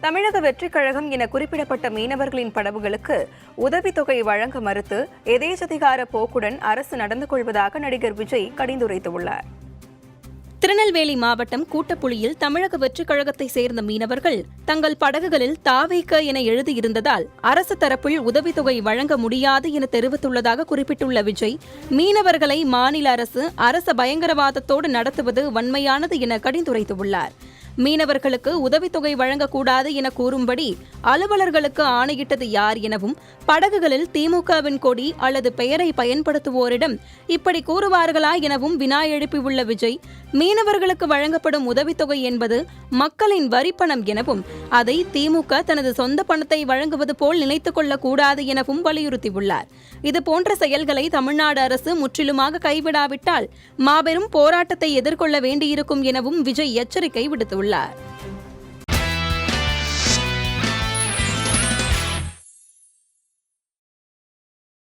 தமிழக வெற்றிக் கழகம் என குறிப்பிடப்பட்ட மீனவர்களின் படகுகளுக்கு உதவித்தொகை வழங்க மறுத்து எதேச்சதிகார போக்குடன் அரசு நடந்து கொள்வதாக நடிகர் விஜய் கடிந்துரைத்துள்ளார். திருநெல்வேலி மாவட்டம் கூட்டப்புலியில் தமிழக வெற்றிக் கழகத்தை சேர்ந்த மீனவர்கள் தங்கள் படகுகளில் தாவேக என எழுதியிருந்ததால் அரசு தரப்பில் உதவித்தொகை வழங்க முடியாது என தெரிவித்துள்ளதாக குறிப்பிட்டுள்ள விஜய், மீனவர்களை மாநில அரசு பயங்கரவாதத்தோடு நடத்துவது வன்மையானது என கடிந்துரைத்துள்ளார். மீனவர்களுக்கு உதவித்தொகை வழங்கக்கூடாது என கூறும்படி அலுவலர்களுக்கு ஆணையிட்டது யார் எனவும், படகுகளில் திமுகவின் கொடி அல்லது பெயரை பயன்படுத்துவோரிடம் இப்படி கூறுவார்களா எனவும் வினா எழுப்பியுள்ள விஜய், மீனவர்களுக்கு வழங்கப்படும் உதவித்தொகை என்பது மக்களின் வரிப்பணம் எனவும், அதை திமுக தனது சொந்த பணத்தை வழங்குவது போல் நினைத்துக் கொள்ளக்கூடாது எனவும் வலியுறுத்தியுள்ளார். இதுபோன்ற செயல்களை தமிழ்நாடு அரசு முற்றிலுமாக கைவிடாவிட்டால் மாபெரும் போராட்டத்தை எதிர்கொள்ள வேண்டியிருக்கும் எனவும் விஜய் எச்சரிக்கை விடுத்துள்ளார்.